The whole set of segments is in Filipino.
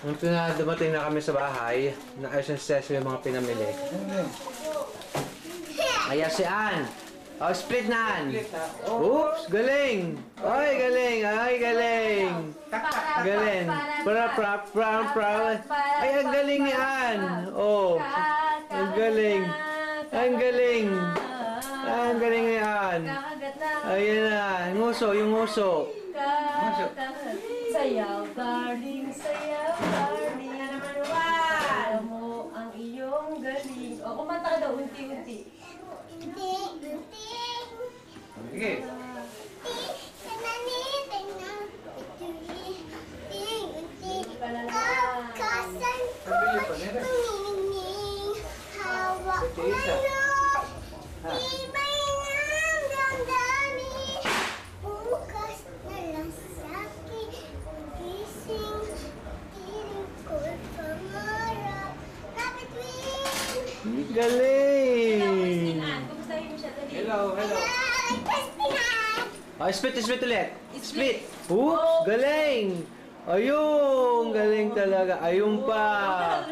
Nung dumating na kami sa bahay, naayos ng stress yung mga pinamili. Ayan si Ann. Oh, split na Ann. Oops, galing. Ay, galing. Ay, galing. Galing. Ay, ang galing ni Ann. Oh, ang galing. Ang galing. Ang galing ni Ann. Ayan na. Yung nguso. Sayaw, darling, sayaw, darling. Alam mo ang iyong galing. O, kumanta ka daw, unti-unti. Sige. Kasan ko tumingin, hawak ngayon, iba'y ng damdamin, bukas na lang sa'kin, gising, tiring ko'y pangarap, kapit win. Galing. Kumustahin mo siya, dali. Hello. Ay, Christina! Oh, split ulit. Split. Oops, galing. Ayun, galing talaga. Ayun pa.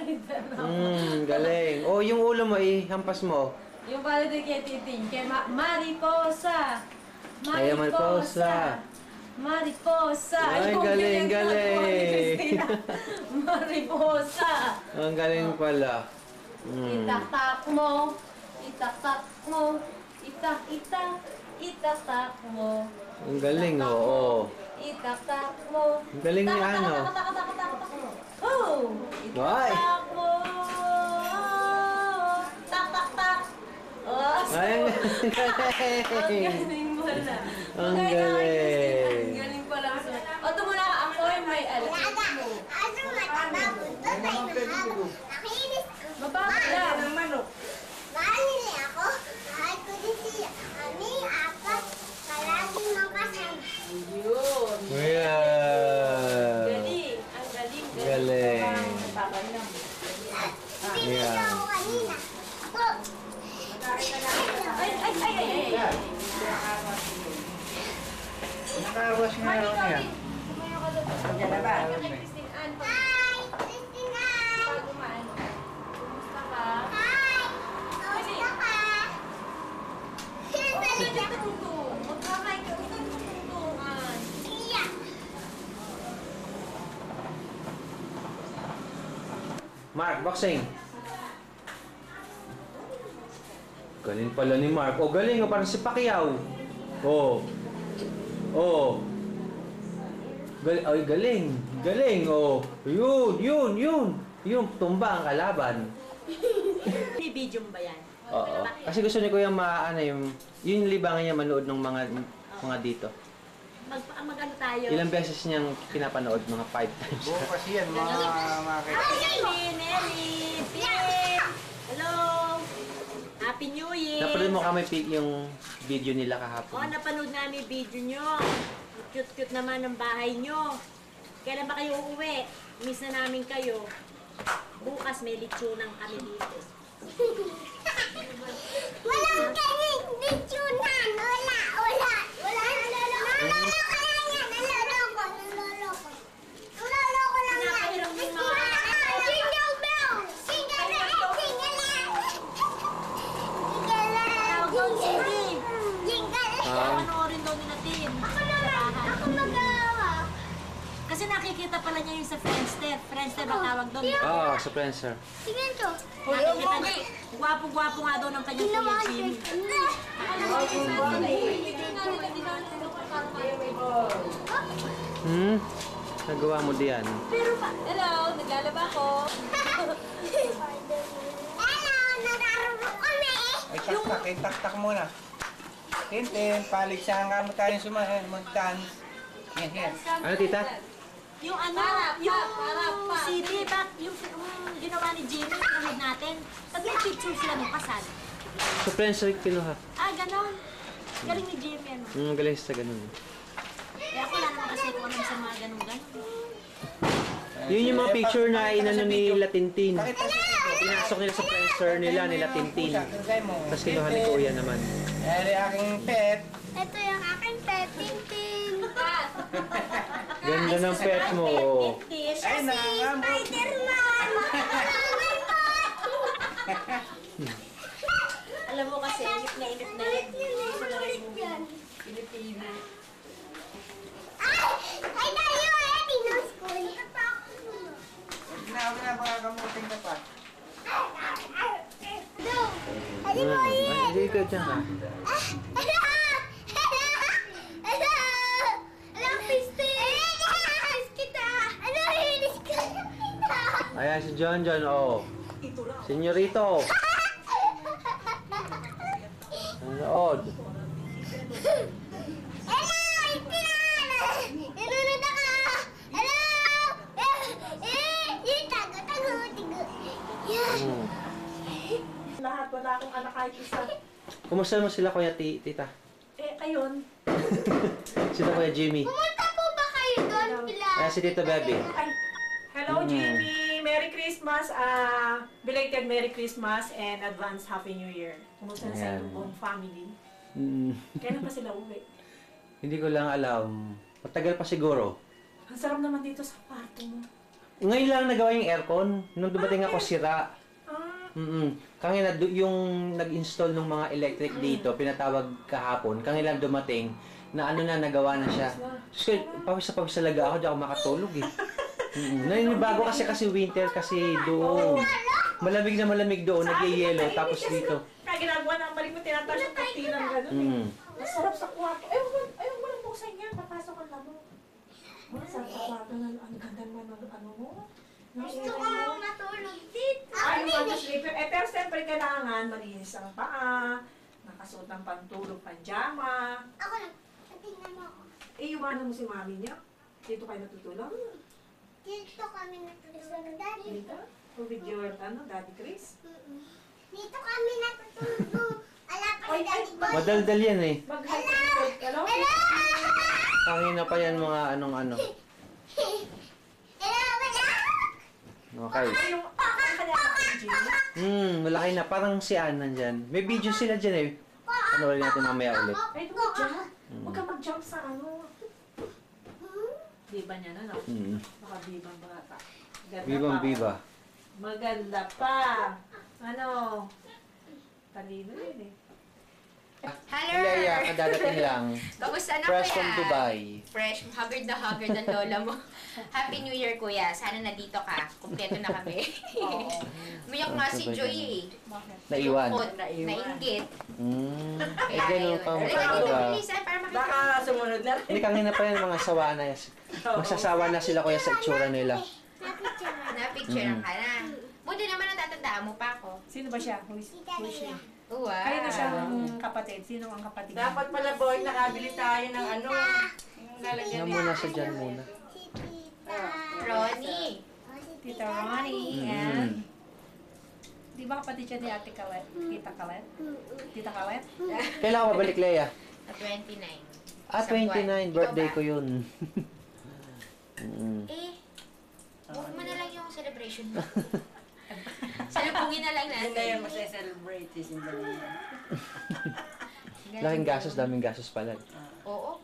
Galing. Oh, yung ulo mo, hampas mo. Yung pala din kay Titing, kay Mariposa. Ay, Mariposa. Mariposa. Ay, Yung galing, ganyan galing. na ni Christina. Mariposa. Ang galing pala. Itak-tak mo. Itak-tak mo. Itak-tak mo. Ang galing, oo. Itak-tak mo. Ang galing ni ano. Tak-tak-tak mo. Oh! Ay. Itak-tak mo. Tak-tak-tak. Oh, Ay, ang ang galing. galing mo na. Ang Magaling. galing. Ang galing pala. O, tumula ka. Ako ay may alam. Aso matababot, babay mahaba, nakinis ang Mababa lang. mahal nila ako, mahal ko din siya. Kami apat, palagi makasama. Yun. Yeah. Galing. Ang galing. Galing. Pinito ako kanina. Oh, Ay. Nakawash nga Mami, ako ikaw niya. din. Sumayo ka doon. Diyan na ba? Kay Christine Ann. hi, Christina! Pag umaano. Kumusta ka? Hi! Kamusta ka? Huwag ka dyan tutungtong. Magkakain ka. Huwag ka tutungtungan. Iya. Mark, boxing. Galing pala ni Mark. Oh, galing. Oh, parang si Pacquiao. Oh. Oh. Ay, galing. Galing. Oh. Yun. Yung tumba ang kalaban. May video mo ba yan? Oo. Kasi gusto ni Kuya yung libangan niya manood ng mga dito. Mag-ano tayo? Ilang beses niyang pinapanood? Mga 5 times. Bukas yan, mga Nelly! Hello! Happy New Year! Napanood mo kami yung video nila Oh, kahapon. napanood namin yung video nyo. Cute-cute naman ang bahay nyo. Kailan ba kayo uuwi? Miss na namin kayo. Bukas may litsunang kami dito. Walang kanin, ditsunan. Wala. Naloloko lang yan. Naloloko lang yan. Pinapahiram yung mga... Jingle bell! Jingle bell! Tawag doon, Cindy. Jingle! Panoorin daw nila Tin. Ako magawa. Kasi nakikita pala niya yung sa Friendster. Friendster ba tawag doon? Oo, sa Prancer. Tingnan to. Nakikita niya. Gwapo-gwapo nga daw ng kanyang Ginawa kuya Jimmy. Nagawa mo diyan. Hello, naglalaba ako. Hello, nadararo kami. Ay, taktak muna. Tintin, paligsahan ka mo tayo mag-dance. Yan. Ano, tita? Yung ano, yung CD, yung ginawa ni Jimmy, nanood natin. Pag may picture sila nung kasal. Sa Prancer kinuha. Ganon. Galing ni Jimmy, ano. Galing sa ganun. Kaya ako wala naman kasi kung ano sa mga ganon-ganon. Yun yung mga picture na inano ni Tintin. Pakita sa Pinasok nila sa Prancer nila Tintin. Tapos kinuha ni Kuya naman. Eri aking pet. Ito yung aking pet, Tintin. Ganda ng pet mo. Dish. Ay, nangangamot. Spider-Man! Alam mo kasi, inip na yan. Gusto na rin mo. Yan. Pilipino. Ay, tayo ready no school. Huwag na makakamuting ka pa. No. Ay, mo yan. Hindi ka dyan ka. Ayan si John John, oh. Senyorito. Nanood. Hmm. Lahat, wala akong anak kahit isa. Kumusta mo sila, Kuya Tita? Ayun. Sila, Kuya Jimmy? Pumunta po ba kayo doon, Pila? Ayan si Tito Bebe. Ay, hello Jimmy! Merry Christmas! Belated Merry Christmas and advance Happy New Year. Kumusta na sa Ayan. iyong buong family? Kailan pa sila uwi? Hindi ko lang alam. Matagal pa siguro. Ang sarap naman dito sa kwarto mo. Ngayon lang nagawa yung aircon. Nung dumating ako, sira. Kangina, yung nag-install ng mga electric dito, pinatawag kahapon. Kangina dumating, na ano na, nagawa na siya. Kasi pawis talaga ako, di ako makatulog eh. Naninibago kasi winter kasi doon. Malamig na malamig doon, nag-yellow, tapos dito. Kaya ginagawa na ang balik mo, tinataas yung kortinang gano'n eh. Masarap sa kwarto. Ayaw mo lang buksan yan, papasok ang lamo. Masarap sa kwarto, ang ganda naman ng ano mo. Gusto ko matulog dito. Ay, yung mga sleeper. Pero siyempre kailangan malinis ang paa, nakasuot ng pantulog, panjama. Ako lang. Tingnan mo ako. Iiwanan mo si mami niya. Dito kayo natutulog. Dito kami natutulog, Daddy. Dito? O with your, Daddy Chris? Dito kami natutulog. Ala pa si Daddy Boy. Madaldal yan eh. Mag-hydrate ka lang. Kangina pa yan mga anong-ano. Okay. Yung, ang kanya ng Jimmy. Malaki na. Parang si Ann nandyan. May video sila dyan eh. Ano rin natin mamaya ulit. Ay, huwag ka dyan. Huwag ka mag-jump sa ano. Biba niya na, no? Baka bibang bata. Ganda Bibang pa. biba. Maganda pa. Ano? Talino yun eh. Hello! Leia, kadadating lang. Kamusta na Fresh kuya? from Dubai. Fresh, haggard na haggard ang lola mo. Happy New Year kuya. Sana nandito ka. Kumpleto na kami. Umiyak nga si Joy eh. Naiwan. Lungkot, nainggit. Eh, ganun ka Halika dito, magpapagawa. bilisan para makita. Baka sumunod na rin. Hindi, kangina pa yan mga sawa na. Magsasawa na sila kuya sa itsura nila. Na-picture ka na. Buti naman natatandaan mo pa ako. Sino ba siya? Who is she? Wow. Kayo na siyang kapatid. Sino ang kapatid niya? Dapat pala boy, nakabili tayo ng ano. Yan muna sa dyan muna. Si Tita. Ronnie. Tita Ronnie. And, di ba kapatid siya ni Ate Kalet? Tita Kalet? Tita Kalet? Kailan ka babalik, Leia? At 29. Ah, Isang 29. buwan. Ikaw Birthday ba? ko yun. Huwag mo na lang yung celebration mo. Salubungin na lang natin. Hindi na yan masay-celebrate si Cinderella. Laking gasos, daming gasos pala. Oo.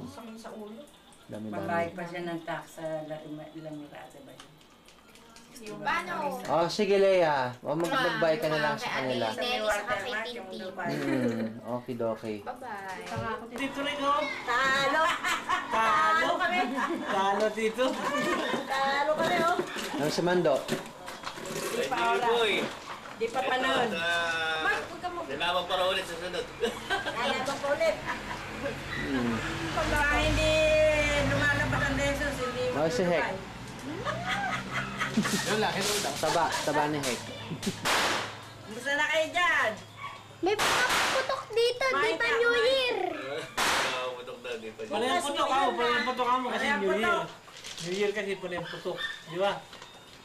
Sakit sa ulo. Pagbayad pa siya ng tax sa Lamirate ba yun? Paano? Oh, sige, Leia. Magbay ka na lang sa kanila. Kay Ate Nelly saka kay Tintin. Okay. Bye-bye. Dito rin oh. Talo! Talo kami! Talo dito. Talo kami, oh! Ano si Mando? Di pa oras. Di pa panahon. Mark, huwag ka mo. Lalaban para ulit sa sunod. Lalaban pa ulit. Pag baka hindi lumalabas ang lesos, hindi Oh, si Hek. Yun lang, hello lang. Taba ni Hek. Basta na kayo dyan. May putok dito, di ba New Year? Putok na, di pa. Pala yung putok ako, pala yung putok ako kasi New Year. New Year kasi pala yung putok. Di ba?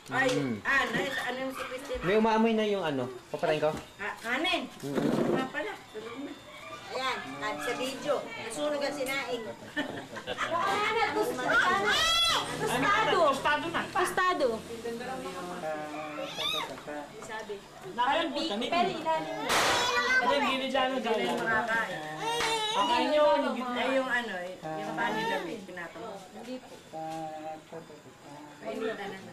Ay, nice. Ano yung sipit-sipit? May umaamoy na yung ano. Papatayin ko? Kanin. Nga pala. Tulog na. Ayan, kahit sa video. Nasunog ang sinaing. Tostado na. Tostado. Sabi. Parang pero ilalim na. Kasi yung gilid lang ng gilid. Makakain. Kakain nyo, yung gitna. Ay, yung ano, yung panin lamig, pinatamo. Hindi po. Kainitan na.